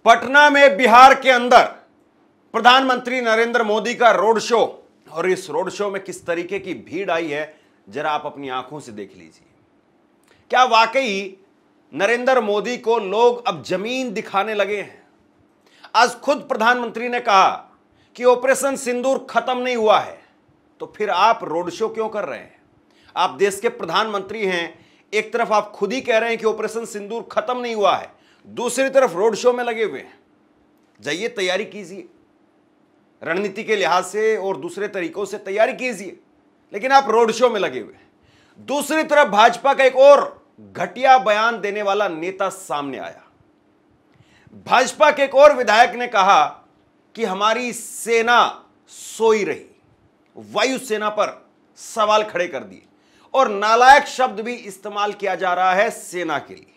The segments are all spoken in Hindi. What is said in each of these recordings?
पटना में बिहार के अंदर प्रधानमंत्री नरेंद्र मोदी का रोड शो, और इस रोड शो में किस तरीके की भीड़ आई है जरा आप अपनी आंखों से देख लीजिए। क्या वाकई नरेंद्र मोदी को लोग अब जमीन दिखाने लगे हैं? आज खुद प्रधानमंत्री ने कहा कि ऑपरेशन सिंदूर खत्म नहीं हुआ है, तो फिर आप रोड शो क्यों कर रहे हैं? आप देश के प्रधानमंत्री हैं, एक तरफ आप खुद ही कह रहे हैं कि ऑपरेशन सिंदूर खत्म नहीं हुआ है, दूसरी तरफ रोड शो में लगे हुए हैं। जाइए तैयारी कीजिए, रणनीति के लिहाज से और दूसरे तरीकों से तैयारी कीजिए, लेकिन आप रोड शो में लगे हुए हैं। दूसरी तरफ भाजपा का एक और घटिया बयान देने वाला नेता सामने आया। भाजपा के एक और विधायक ने कहा कि हमारी सेना सोई रही, वायुसेना पर सवाल खड़े कर दिए और नालायक शब्द भी इस्तेमाल किया जा रहा है सेना के लिए।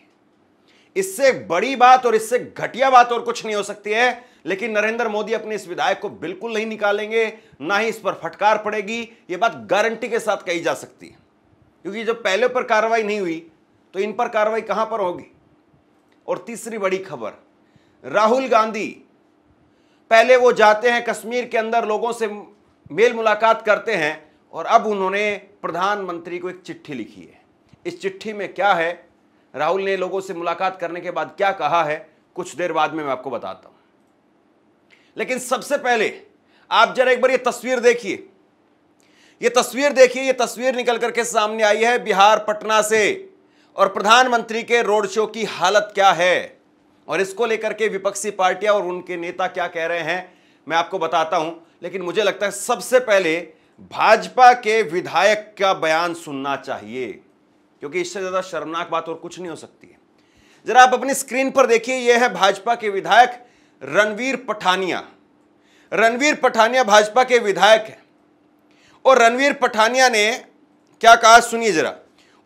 इससे बड़ी बात और इससे घटिया बात और कुछ नहीं हो सकती है, लेकिन नरेंद्र मोदी अपने इस विधायक को बिल्कुल नहीं निकालेंगे, ना ही इस पर फटकार पड़ेगी। यह बात गारंटी के साथ कही जा सकती है, क्योंकि जब पहले पर कार्रवाई नहीं हुई तो इन पर कार्रवाई कहां पर होगी। और तीसरी बड़ी खबर, राहुल गांधी पहले वो जाते हैं कश्मीर के अंदर, लोगों से मेल मुलाकात करते हैं, और अब उन्होंने प्रधानमंत्री को एक चिट्ठी लिखी है। इस चिट्ठी में क्या है, राहुल ने लोगों से मुलाकात करने के बाद क्या कहा है, कुछ देर बाद में मैं आपको बताता हूं। लेकिन सबसे पहले आप जरा एक बार ये तस्वीर देखिए। ये तस्वीर देखिए, ये तस्वीर निकल करके सामने आई है बिहार पटना से, और प्रधानमंत्री के रोड शो की हालत क्या है और इसको लेकर के विपक्षी पार्टियां और उनके नेता क्या कह रहे हैं मैं आपको बताता हूं। लेकिन मुझे लगता है सबसे पहले भाजपा के विधायक का बयान सुनना चाहिए, क्योंकि इससे ज्यादा शर्मनाक बात और कुछ नहीं हो सकती है। जरा आप अपनी स्क्रीन पर देखिए, यह है भाजपा के विधायक रणवीर पठानिया। रणवीर पठानिया भाजपा के विधायक हैं, और रणवीर पठानिया ने क्या कहा सुनिए जरा।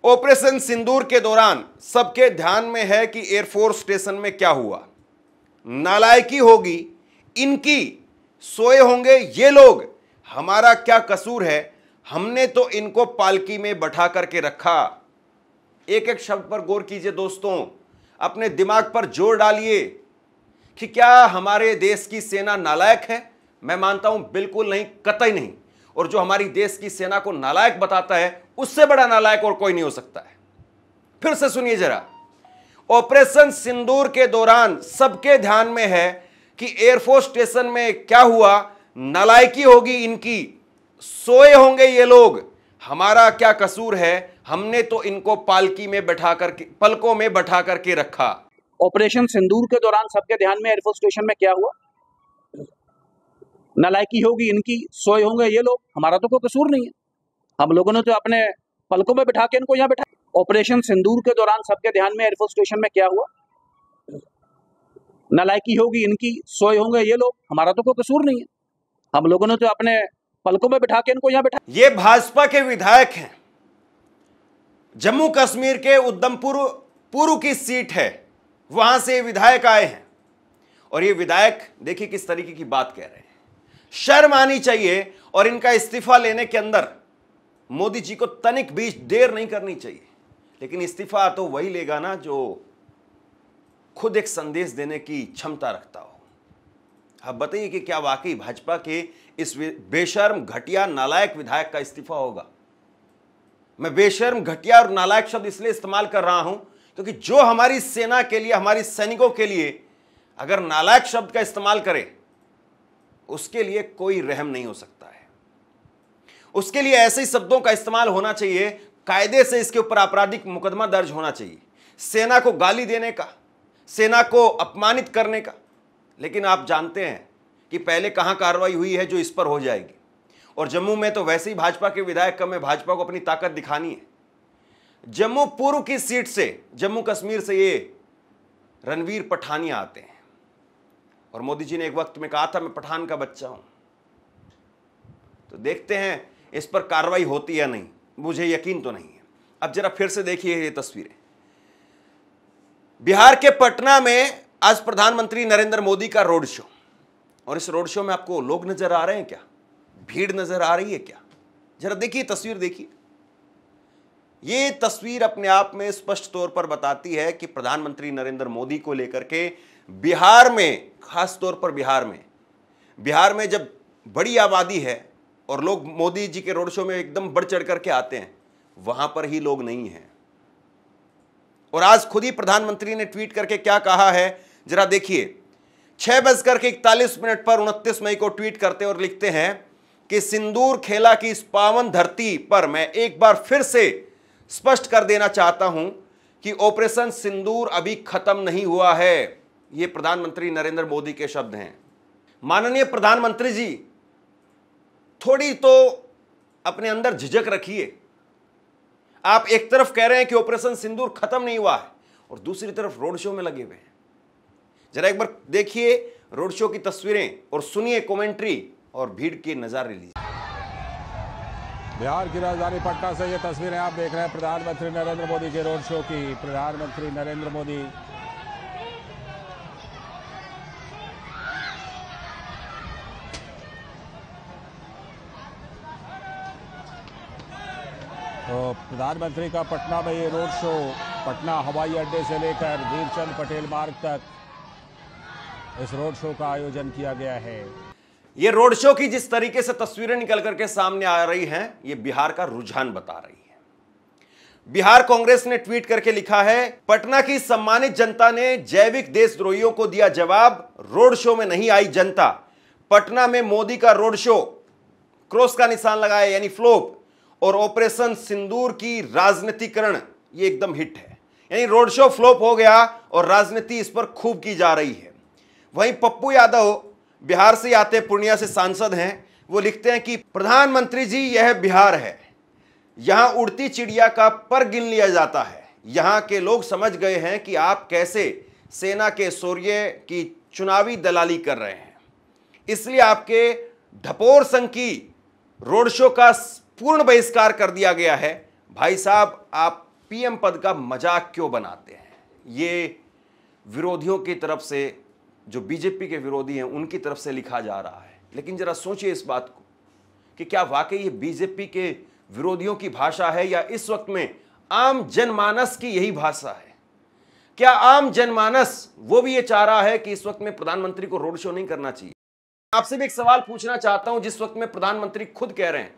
ऑपरेशन सिंदूर के दौरान सबके ध्यान में है कि एयरफोर्स स्टेशन में क्या हुआ। नालायकी होगी इनकी, सोए होंगे ये लोग, हमारा क्या कसूर है, हमने तो इनको पालकी में बैठा करके रखा। एक एक शब्द पर गौर कीजिए दोस्तों, अपने दिमाग पर जोर डालिए कि क्या हमारे देश की सेना नालायक है? मैं मानता हूं बिल्कुल नहीं, कतई नहीं। और जो हमारी देश की सेना को नालायक बताता है, उससे बड़ा नालायक और कोई नहीं हो सकता है। फिर से सुनिए जरा। ऑपरेशन सिंदूर के दौरान सबके ध्यान में है कि एयरफोर्स स्टेशन में क्या हुआ, नालायकी होगी इनकी, सोए होंगे ये लोग, हमारा क्या कसूर है, हमने तो इनको पालकी में बैठा करके, पलकों में बैठा करके रखा। ऑपरेशन सिंदूर के दौरान सबके ध्यान में एयरफोर्स स्टेशन में क्या हुआ, नालायकी होगी इनकी, सोए होंगे ये लोग, हमारा तो कोई कसूर नहीं है, हम लोगों ने तो अपने पलकों में बिठा के इनको यहाँ बैठा। ऑपरेशन सिंदूर के दौरान सबके ध्यान में एयरफोर्स स्टेशन में क्या हुआ, नालायकी होगी इनकी, सोए होंगे ये लोग, हमारा तो कोई कसूर नहीं है, हम लोगों ने तो अपने पलकों में बिठा के इनको यहाँ बैठा। ये भाजपा के विधायक हैं, जम्मू कश्मीर के उधमपुर पूर्व की सीट है, वहां से विधायक आए हैं, और ये विधायक देखिए किस तरीके की बात कह रहे हैं। शर्म आनी चाहिए, और इनका इस्तीफा लेने के अंदर मोदी जी को तनिक भी देर नहीं करनी चाहिए। लेकिन इस्तीफा तो वही लेगा ना जो खुद एक संदेश देने की क्षमता रखता हो। अब बताइए कि क्या वाकई भाजपा के इस बेशर्म, घटिया, नालायक विधायक का इस्तीफा होगा? मैं बेशर्म, घटिया और नालायक शब्द इसलिए इस्तेमाल कर रहा हूं क्योंकि जो हमारी सेना के लिए, हमारी सैनिकों के लिए अगर नालायक शब्द का इस्तेमाल करे, उसके लिए कोई रहम नहीं हो सकता है। उसके लिए ऐसे ही शब्दों का इस्तेमाल होना चाहिए, कायदे से इसके ऊपर आपराधिक मुकदमा दर्ज होना चाहिए, सेना को गाली देने का, सेना को अपमानित करने का। लेकिन आप जानते हैं कि पहले कहां कार्रवाई हुई है जो इस पर हो जाएगी। और जम्मू में तो वैसे ही भाजपा के विधायक कम है, भाजपा को अपनी ताकत दिखानी है। जम्मू पूर्व की सीट से, जम्मू कश्मीर से ये रणवीर पठानिया आते हैं, और मोदी जी ने एक वक्त में कहा था मैं पठान का बच्चा हूं। तो देखते हैं इस पर कार्रवाई होती या नहीं, मुझे यकीन तो नहीं है। अब जरा फिर से देखिए ये तस्वीरें। बिहार के पटना में आज प्रधानमंत्री नरेंद्र मोदी का रोड शो, और इस रोड शो में आपको लोग नजर आ रहे हैं क्या, भीड़ नजर आ रही है क्या? जरा देखिए तस्वीर देखिए। ये तस्वीर अपने आप में स्पष्ट तौर पर बताती है कि प्रधानमंत्री नरेंद्र मोदी को लेकर के बिहार में, खास तौर पर बिहार में जब बड़ी आबादी है और लोग मोदी जी के रोड शो में एकदम बढ़ चढ़ करके आते हैं, वहां पर ही लोग नहीं हैं। और आज खुद ही प्रधानमंत्री ने ट्वीट करके क्या कहा है जरा देखिए। 6:41 पर 29 मई को ट्वीट करते और लिखते हैं कि सिंदूर खेला की इस पावन धरती पर मैं एक बार फिर से स्पष्ट कर देना चाहता हूं कि ऑपरेशन सिंदूर अभी खत्म नहीं हुआ है। यह प्रधानमंत्री नरेंद्र मोदी के शब्द हैं। माननीय प्रधानमंत्री जी, थोड़ी तो अपने अंदर झिझक रखिए। आप एक तरफ कह रहे हैं कि ऑपरेशन सिंदूर खत्म नहीं हुआ है और दूसरी तरफ रोड शो में लगे हुए हैं। जरा एक बार देखिए रोड शो की तस्वीरें और सुनिए कमेंट्री और भीड़ के नजारे लीजिए। बिहार की राजधानी पटना से ये तस्वीरें आप देख रहे हैं प्रधानमंत्री नरेंद्र मोदी के रोड शो की। प्रधानमंत्री नरेंद्र मोदी तो प्रधानमंत्री का पटना में ये रोड शो पटना हवाई अड्डे से लेकर वीरचंद पटेल मार्ग तक इस रोड शो का आयोजन किया गया है। ये रोड शो की जिस तरीके से तस्वीरें निकल करके सामने आ रही हैं, ये बिहार का रुझान बता रही है। बिहार कांग्रेस ने ट्वीट करके लिखा है, पटना की सम्मानित जनता ने जैविक देशद्रोहियों को दिया जवाब, रोड शो में नहीं आई जनता। पटना में मोदी का रोड शो क्रॉस का निशान लगाया यानी फ्लॉप, और ऑपरेशन सिंदूर की राजनीतिकरण ये एकदम हिट है। यानी रोड शो फ्लॉप हो गया और राजनीति इस पर खूब की जा रही है। वहीं पप्पू यादव बिहार से आते, पूर्णिया से सांसद हैं, वो लिखते हैं कि प्रधानमंत्री जी यह बिहार है, यहां उड़ती चिड़िया का पर गिन लिया जाता है। यहां के लोग समझ गए हैं कि आप कैसे सेना के शौर्य की चुनावी दलाली कर रहे हैं, इसलिए आपके ढपोर संघ की रोड शो का पूर्ण बहिष्कार कर दिया गया है। भाई साहब, आप पीएम पद का मजाक क्यों बनाते हैं? ये विरोधियों की तरफ से, जो बीजेपी के विरोधी हैं उनकी तरफ से लिखा जा रहा है। लेकिन जरा सोचिए इस बात को कि क्या वाकई ये बीजेपी के विरोधियों की भाषा है या इस वक्त में आम जनमानस की यही भाषा है? क्या आम जनमानस वो भी ये चाह रहा है कि इस वक्त में प्रधानमंत्री को रोड शो नहीं करना चाहिए? आपसे भी एक सवाल पूछना चाहता हूं। जिस वक्त में प्रधानमंत्री खुद कह रहे हैं,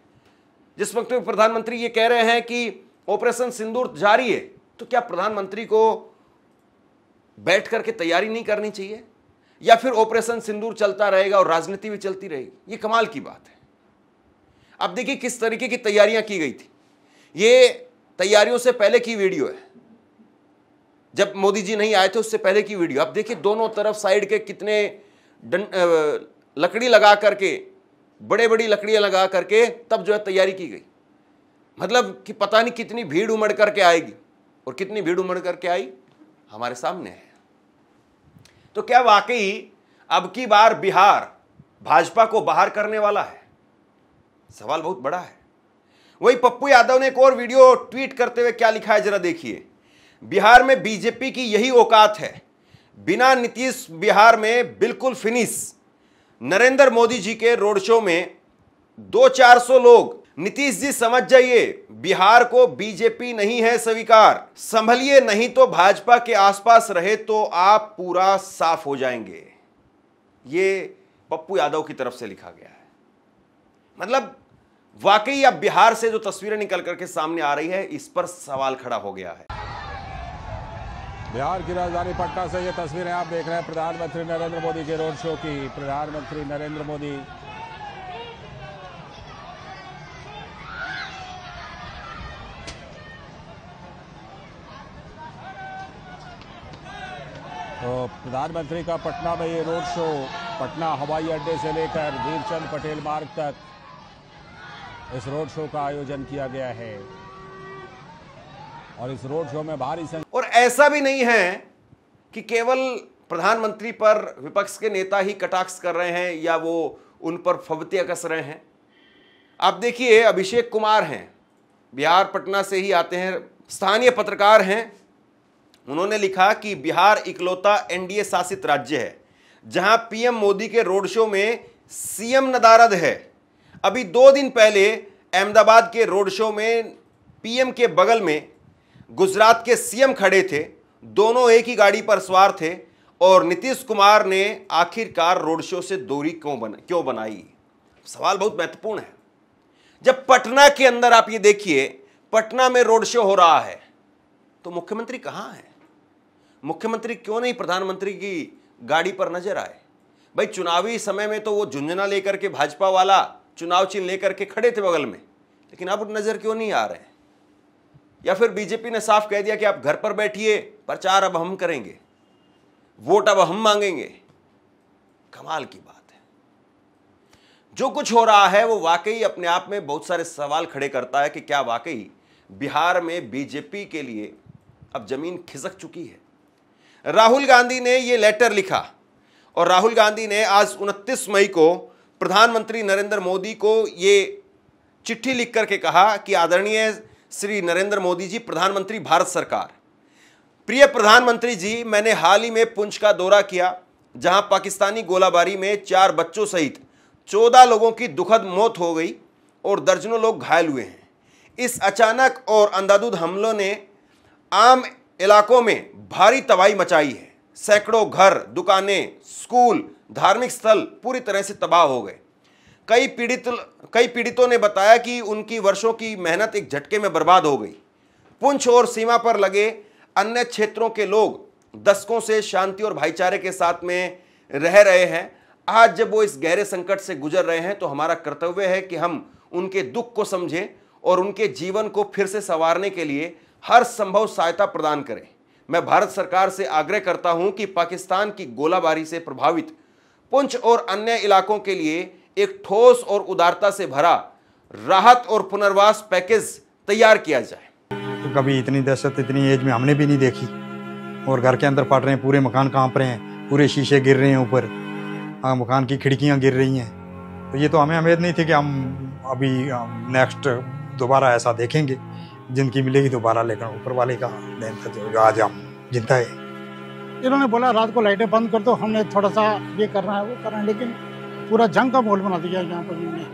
जिस वक्त में प्रधानमंत्री ये कह रहे हैं कि ऑपरेशन सिंदूर जारी है, तो क्या प्रधानमंत्री को बैठ करके तैयारी नहीं करनी चाहिए, या फिर ऑपरेशन सिंदूर चलता रहेगा और राजनीति भी चलती रहेगी? ये कमाल की बात है। अब देखिए किस तरीके की तैयारियां की गई थी। ये तैयारियों से पहले की वीडियो है, जब मोदी जी नहीं आए थे उससे पहले की वीडियो। अब देखिए दोनों तरफ साइड के कितने लकड़ी लगा करके, बड़े बड़ी लकड़ियां लगा करके तब जो है तैयारी की गई। मतलब कि पता नहीं कितनी भीड़ उमड़ करके आएगी, और कितनी भीड़ उमड़ करके आई हमारे सामने है। तो क्या वाकई अब की बार बिहार भाजपा को बाहर करने वाला है? सवाल बहुत बड़ा है। वही पप्पू यादव ने एक और वीडियो ट्वीट करते हुए क्या लिखा है जरा देखिए। बिहार में बीजेपी की यही औकात है, बिना नीतीश बिहार में बिल्कुल फिनिश। नरेंद्र मोदी जी के रोड शो में 200-400 लोग। नीतीश जी समझ जाइए, बिहार को बीजेपी नहीं है स्वीकार। संभलिए, नहीं तो भाजपा के आसपास रहे तो आप पूरा साफ हो जाएंगे। ये पप्पू यादव की तरफ से लिखा गया है। मतलब वाकई अब बिहार से जो तस्वीरें निकल करके सामने आ रही है, इस पर सवाल खड़ा हो गया है। बिहार की राजधानी पटना से ये तस्वीरें आप देख रहे हैं प्रधानमंत्री नरेंद्र मोदी के रोड शो की। प्रधानमंत्री नरेंद्र मोदी तो प्रधानमंत्री का पटना में ये रोड शो पटना हवाई अड्डे से लेकर वीरचंद पटेल मार्ग तक इस रोड शो का आयोजन किया गया है। और इस रोड शो में भारी संख्या। और ऐसा भी नहीं है कि केवल प्रधानमंत्री पर विपक्ष के नेता ही कटाक्ष कर रहे हैं या वो उन पर फबतियां कस रहे हैं। आप देखिए, अभिषेक कुमार हैं, बिहार पटना से ही आते हैं, स्थानीय पत्रकार हैं। उन्होंने लिखा कि बिहार इकलौता एनडीए शासित राज्य है जहां पीएम मोदी के रोड शो में सीएम नदारद है। अभी 2 दिन पहले अहमदाबाद के रोड शो में पीएम के बगल में गुजरात के सीएम खड़े थे। दोनों एक ही गाड़ी पर सवार थे और नीतीश कुमार ने आखिरकार रोड शो से दूरी क्यों बनाई? सवाल बहुत महत्वपूर्ण है। जब पटना के अंदर आप ये देखिए, पटना में रोड शो हो रहा है, तो मुख्यमंत्री कहां है? मुख्यमंत्री क्यों नहीं प्रधानमंत्री की गाड़ी पर नजर आए? भाई चुनावी समय में तो वो झुंझुना लेकर के भाजपा वाला चुनाव चिन्ह लेकर के खड़े थे बगल में, लेकिन अब नजर क्यों नहीं आ रहे? या फिर बीजेपी ने साफ कह दिया कि आप घर पर बैठिए, प्रचार अब हम करेंगे, वोट अब हम मांगेंगे। कमाल की बात है। जो कुछ हो रहा है वो वाकई अपने आप में बहुत सारे सवाल खड़े करता है कि क्या वाकई बिहार में बीजेपी के लिए अब जमीन खिसक चुकी है? राहुल गांधी ने ये लेटर लिखा और राहुल गांधी ने आज 29 मई को प्रधानमंत्री नरेंद्र मोदी को ये चिट्ठी लिख करके कहा कि आदरणीय श्री नरेंद्र मोदी जी, प्रधानमंत्री भारत सरकार, प्रिय प्रधानमंत्री जी, मैंने हाल ही में पुंछ का दौरा किया, जहां पाकिस्तानी गोलाबारी में 4 बच्चों सहित 14 लोगों की दुखद मौत हो गई और दर्जनों लोग घायल हुए हैं। इस अचानक और अंधाधुंध हमलों ने आम इलाकों में भारी तबाही मचाई है। सैकड़ों घर, दुकानें, स्कूल, धार्मिक स्थल पूरी तरह से तबाह हो गए। कई पीड़ितों ने बताया कि उनकी वर्षों की मेहनत एक झटके में बर्बाद हो गई। पुंछ और सीमा पर लगे अन्य क्षेत्रों के लोग दशकों से शांति और भाईचारे के साथ में रह रहे हैं। आज जब वो इस गहरे संकट से गुजर रहे हैं तो हमारा कर्तव्य है कि हम उनके दुख को समझें और उनके जीवन को फिर से संवारने के लिए हर संभव सहायता प्रदान करें। मैं भारत सरकार से आग्रह करता हूं कि पाकिस्तान की गोलाबारी से प्रभावित पुंछ और अन्य इलाकों के लिए एक ठोस और उदारता से भरा राहत और पुनर्वास पैकेज तैयार किया जाए। तो कभी इतनी दहशत इतनी एज में हमने भी नहीं देखी। और घर के अंदर फट रहे हैं, पूरे मकान कांप रहे हैं, पूरे शीशे गिर रहे हैं ऊपर, मकान की खिड़कियां गिर रही हैं। तो ये तो हमें उम्मीद नहीं थी कि हम अभी नेक्स्ट दोबारा ऐसा देखेंगे, जिंदगी मिलेगी दोबारा, लेकिन ऊपर वाले का देन था जो आज हम जिंदा है। इन्होंने बोला रात को लाइटें बंद कर दो, हमने थोड़ा सा ये करना है वो करना है, लेकिन पूरा जंग का माहौल बना दिया यहाँ पर।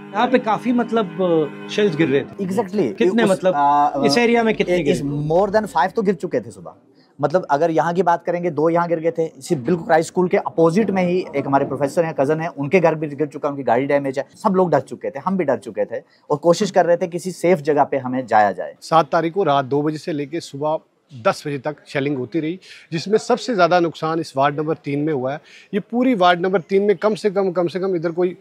यहाँ पे काफी मतलब शेल्स गिर रहे थे। एग्जैक्टली कितने मतलब इस एरिया में कितने गिर? मोर देन 5 तो गिर चुके थे सुबह। मतलब अगर यहाँ की बात करेंगे 2 यहाँ गिर गए थे। सिर्फ बिल्कुल क्राइस्ट स्कूल के अपोजिट में ही एक हमारे प्रोफेसर हैं, कजन है, उनके घर भी गिर चुका, उनकी गाड़ी डैमेज है। सब लोग डर चुके थे, हम भी डर चुके थे और कोशिश कर रहे थे किसी सेफ जगह पे हमें जाया जाए। 7 तारीख को रात 2 बजे से लेकर सुबह 10 बजे तक शेलिंग होती रही, जिसमें सबसे ज़्यादा नुकसान इस वार्ड नंबर 3 में हुआ है। ये पूरी वार्ड नंबर 3 में कम से कम इधर कोई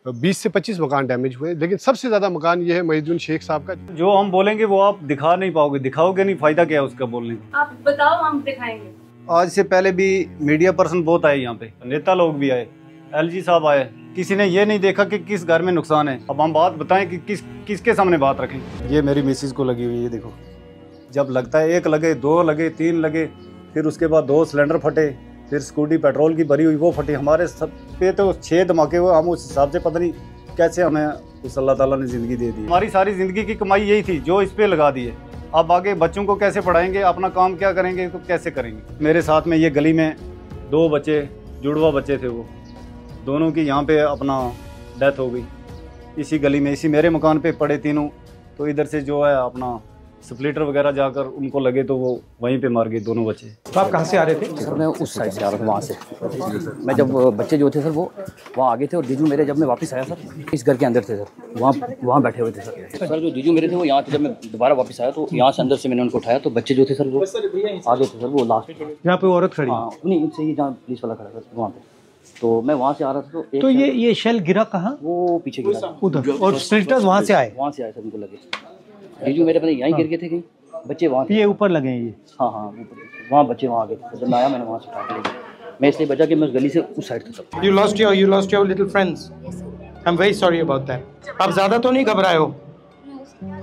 20 से 25 मकान डैमेज हुए, लेकिन सबसे ज़्यादा मकान ये है महीदुद्दीन शेख साहब का। जो हम बोलेंगे वो आप दिखा नहीं पाओगे, दिखाओगे नहीं, फायदा क्या है उसका बोलने का? आप बताओ, हम दिखाएंगे। आज से पहले भी मीडिया पर्सन बहुत आए यहाँ पे, नेता लोग भी आए, LG साहब आए, किसी ने ये नहीं देखा कि किस घर में नुकसान है। अब हम बात बताएं कि किसके सामने बात रखें। ये मेरी मिसेज को लगी हुई है, देखो, जब लगता है 1 लगे, 2 लगे, 3 लगे, फिर उसके बाद 2 सिलेंडर फटे, फिर स्कूटी पेट्रोल की भरी हुई वो फटी। हमारे सब पे तो 6 धमाके हुए। हम उस हिसाब से पता नहीं कैसे हमें उस अल्लाह ताला ने ज़िंदगी दे दी। हमारी सारी ज़िंदगी की कमाई यही थी जो इस पे लगा दी है। अब आगे बच्चों को कैसे पढ़ाएंगे, अपना काम क्या करेंगे, तो कैसे करेंगे? मेरे साथ में ये गली में 2 बच्चे, जुड़वा बच्चे थे, वो दोनों की यहाँ पे अपना डेथ हो गई इसी गली में, इसी मेरे मकान पे पड़े तीनों। तो इधर से जो है अपना स्प्लिटर वगैरह जाकर उनको लगे तो वो वहीं पे मार गए दोनों बच्चे। तो आप कहाँ से आ रहे थे? सर मैं उस साइड से आ रहा था, वहाँ से। मैं जब बच्चे जो थे सर वो वहाँ आगे थे और जीजू मेरे जब मैं वापस आया सर इस घर के अंदर थे सर, वहाँ बैठे हुए थे सर। जो जीजू मेरे थे वो यहाँ थे। जब मैं दोबारा वापस आया तो यहाँ से अंदर से मैंने उनको उठाया, तो बच्चे जो थे सर वो आगे थे सर, वो लास्ट यहाँ पे औरत खड़ी? हाँ, नहीं इनसे ही जहाँ पुलिस वाला खड़ा था वहाँ पे। तो मैं वहाँ से आ रहा था तो ये शेल गिरा कहाँ? वो पीछे गिरा उधर, और स्प्लिटर्स वहाँ से आए? वहाँ से आए सर, उनको लगे। जीजू मेरे पता यहीं गिर गए थे, कहीं बच्चे वहाँ थे। ये ऊपर लगे हैं ये? हाँ, वहाँ बच्चे वहाँ आ गए थे। जब मैं आया मैंने वहाँ से उठा के लिया। मैं इसलिए बचा कि मैं उस गली से उस साइड था। You lost your little friends. I'm very sorry about that. आप ज़्यादा तो नहीं घबराए हो?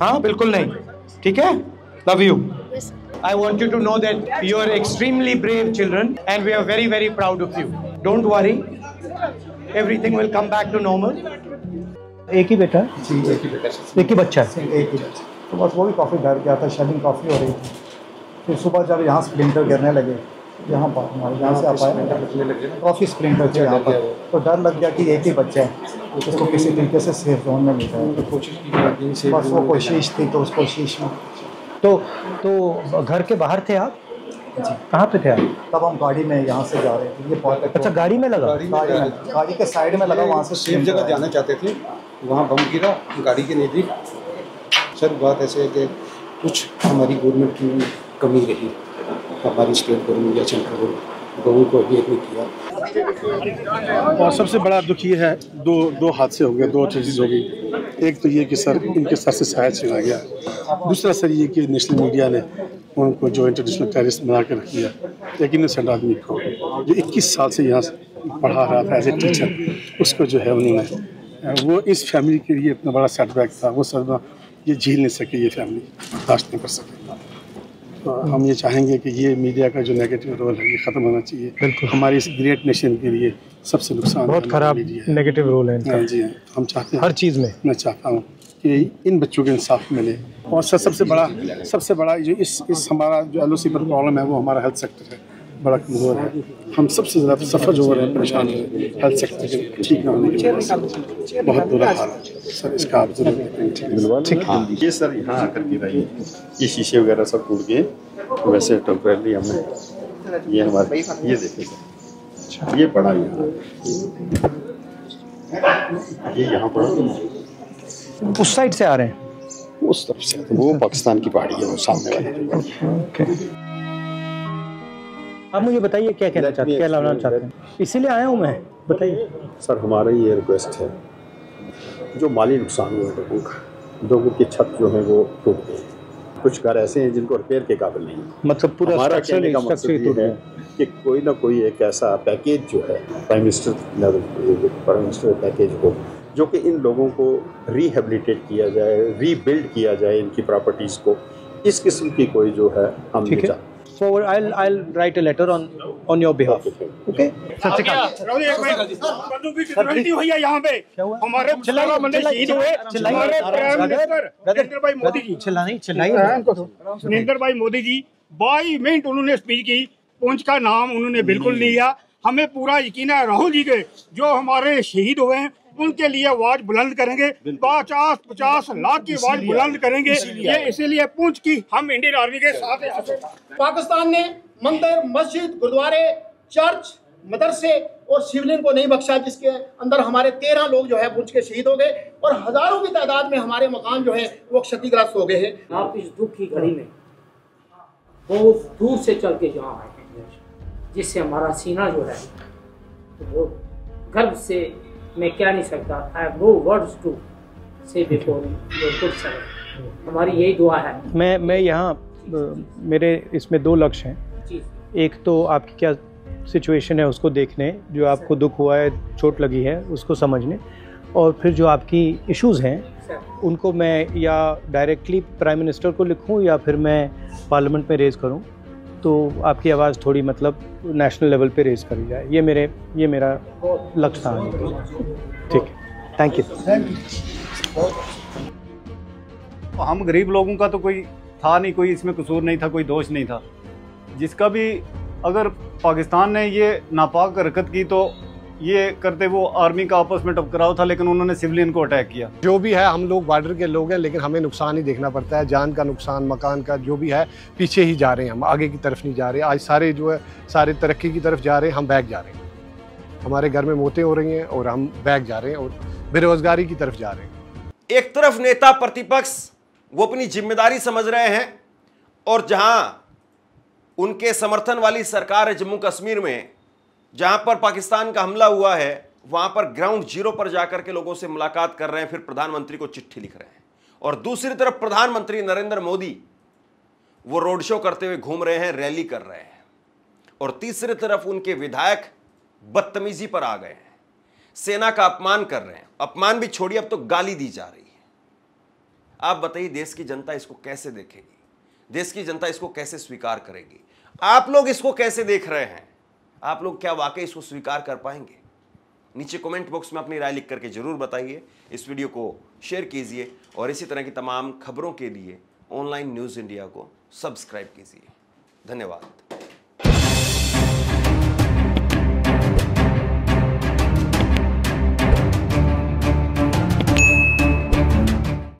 हाँ, बिल्कुल नहीं। ठीक है? Love you. I want you to know that you are extremely brave children and we are very, very proud of you. Don't worry. Everything will come back to normal. एक ही बेटा? जी, एक ही बेटा, एक ही बच्चा? एक ही बच्चा। तो बस वो भी काफ़ी डर गया था, शेलिंग काफ़ी हो रही थी। फिर सुबह जब यहाँ स्प्लिंटर गिरने लगे, यहाँ पर हमारे यहाँ से आप आए, काफ़ी स्प्लिंटर थे यहाँ पर, तो डर लग गया कि एक ही बच्चा है, उसको किसी तरीके से सेफ जोन में मिल जाए। तो कोशिश की, बस वो कोशिश थी, तो उस कोशिश में तो घर के बाहर थे आप? कहाँ पे थे आप? तब हम गाड़ी में यहाँ से जा रहे थे, ये बहुत अच्छा गाड़ी में लगा? गाड़ी के साइड में लगा, वहाँ से सेफ जगह जाना चाहते थे, वहाँ बम गिरा गाड़ी के नज़दीक। सर बात ऐसे है कि कुछ हमारी गवर्नमेंट की कमी रही, हमारी स्टेट गवर्नमेंट या सेंट्रल गवर्नमेंट लोगों को अभी नहीं किया। और सबसे बड़ा दुख ये है, दो हादसे हो गए, दो चीज़ हो गई। एक तो ये कि सर इनके सर से शायद चला गया, दूसरा सर ये कि नेशनल मीडिया ने उनको जो इंटरनेशनल टेररिस्ट बना के रख दिया। एक इनोसेंट आदमी को जो 21 साल से यहाँ पढ़ा रहा था एज ए टीचर, उसको जो है उन्होंने, वो इस फैमिली के लिए इतना बड़ा सेटबैक था, वो सदमा ये झेल नहीं सके, ये फैमिली बर्दाश्त नहीं कर सके। तो हम ये चाहेंगे कि ये मीडिया का जो नेगेटिव रोल है ये ख़त्म होना चाहिए। बिल्कुल, हमारी इस ग्रेट नेशन के लिए सबसे नुकसान बहुत खराब नेगेटिव रोल है इनका। हाँ जी, हम चाहते हैं हर चीज़ में। मैं चाहता हूँ कि इन बच्चों को इंसाफ मिले। और सबसे बड़ा जो इस हमारा जो LOC पर प्रॉब्लम है वो हमारा हेल्थ सेक्टर है, बड़ा कमज़ोर है। हम सबसे ज़्यादा सफ़र जो हो रहे हैं, परेशान हो रहे हैं हेल्थ सेक्टर के ठीक ना होने की वजह से। बहुत बुरा हाल है सर, इसका आप जरूर देखें। ठीक है ये सर यहाँ आकर गिरा, ये शीशे वगैरह सब टूट गए, वैसे टेम्परेरी हमने ये हमारे ये देखे सर, ये पड़ा यहाँ, ये यहाँ पड़ा। उस साइड से आ रहे हैं? उस तरफ से, तो वो पाकिस्तान की पहाड़ी है, वो सामने वाली। आप मुझे बताइए क्या कहना चाहते हैं, क्या लाना चाहते हैं? इसीलिए आया हूँ मैं, बताइए सर। हमारा ये रिक्वेस्ट है, जो माली नुकसान हुआ है लोगों की छत जो है वो टूट गई, कुछ घर ऐसे हैं जिनको रिपेयर के काबिल नहीं है। मतलब पूरा हमारा कहने का मकसद ये है कि कोई ना कोई एक ऐसा पैकेज जो है प्राइम मिनिस्टर पैकेज हो, जो कि इन लोगों को रिहेबिलिटेट किया जाए, रीबिल्ड किया जाए इनकी प्रॉपर्टीज को। इस किस्म की कोई जो है हम नहीं चाहते। Forward, I'll write a letter on your behalf. Okay? यहाँ पे हमारे शहीद हुए हमारे प्राइम मिनिस्टर नरेंद्र भाई मोदी जी 22 मिनट उन्होंने स्पीच की, पुंछ का नाम उन्होंने बिल्कुल नहीं लिया। हमें पूरा यकीन है राहुल जी के जो हमारे शहीद हुए हैं उनके लिए आवाज बुलंद करेंगे, 50 लाख की आवाज बुलंद करेंगे। ये इसीलिए पूंछ की हम इंडियन आर्मी के साथ हैं। पाकिस्तान ने मंदिर, मस्जिद, गुरुद्वारे, चर्च, मदरसे और सिविलियन को नहीं बख्शा, जिसके अंदर हमारे 13 लोग जो है पुंछ के शहीद हो गए और हजारों की तादाद में हमारे मकान जो है वो क्षतिग्रस्त हो गए हैं। आप इस दुख की घड़ी में बहुत दूर से चल के यहाँ आए हैं, जिससे हमारा सीना जो है वो गर्व से मैं क्या नहीं सकता। I have no words to say before your good servant. हमारी यही दुआ है। मैं यहाँ मेरे इसमें 2 लक्ष्य हैं। एक तो आपकी क्या सिचुएशन है उसको देखने, जो आपको दुख हुआ है, चोट लगी है, उसको समझने, और फिर जो आपकी इश्यूज़ हैं उनको मैं या डायरेक्टली प्राइम मिनिस्टर को लिखूं या फिर मैं पार्लियामेंट में रेज़ करूं, तो आपकी आवाज़ थोड़ी मतलब नेशनल लेवल पे रेज़ करी जाए। ये मेरा लक्ष्य था। ठीक है, थैंक यू। हम गरीब लोगों का तो कोई था नहीं, कोई इसमें कसूर नहीं था, कोई दोष नहीं था। जिसका भी अगर पाकिस्तान ने ये नापाक हरकत की तो ये करते वो आर्मी का आपस में टकराव था, लेकिन उन्होंने सिविलियन को अटैक किया। जो भी है, हम लोग बॉर्डर के लोग हैं, लेकिन हमें नुकसान ही देखना पड़ता है, जान का नुकसान, मकान का, जो भी है पीछे ही जा रहे हैं, हम आगे की तरफ नहीं जा रहे। आज सारे जो है सारे तरक्की की तरफ जा रहे हैं, हम बैक जा रहे हैं। हमारे घर में मौतें हो रही हैं और हम बैक जा रहे हैं और बेरोजगारी की तरफ जा रहे हैं। एक तरफ नेता प्रतिपक्ष वो अपनी जिम्मेदारी समझ रहे हैं, और जहां उनके समर्थन वाली सरकार है जम्मू कश्मीर में, जहां पर पाकिस्तान का हमला हुआ है, वहां पर ग्राउंड जीरो पर जाकर के लोगों से मुलाकात कर रहे हैं, फिर प्रधानमंत्री को चिट्ठी लिख रहे हैं। और दूसरी तरफ प्रधानमंत्री नरेंद्र मोदी वो रोड शो करते हुए घूम रहे हैं, रैली कर रहे हैं। और तीसरी तरफ उनके विधायक बदतमीजी पर आ गए हैं, सेना का अपमान कर रहे हैं। अपमान भी छोड़िए, अब तो गाली दी जा रही है। आप बताइए देश की जनता इसको कैसे देखेगी? देश की जनता इसको कैसे स्वीकार करेगी? आप लोग इसको कैसे देख रहे हैं? आप लोग क्या वाकई इसको स्वीकार कर पाएंगे? नीचे कमेंट बॉक्स में अपनी राय लिख करके जरूर बताइए। इस वीडियो को शेयर कीजिए और इसी तरह की तमाम खबरों के लिए ऑनलाइन न्यूज़ इंडिया को सब्सक्राइब कीजिए। धन्यवाद।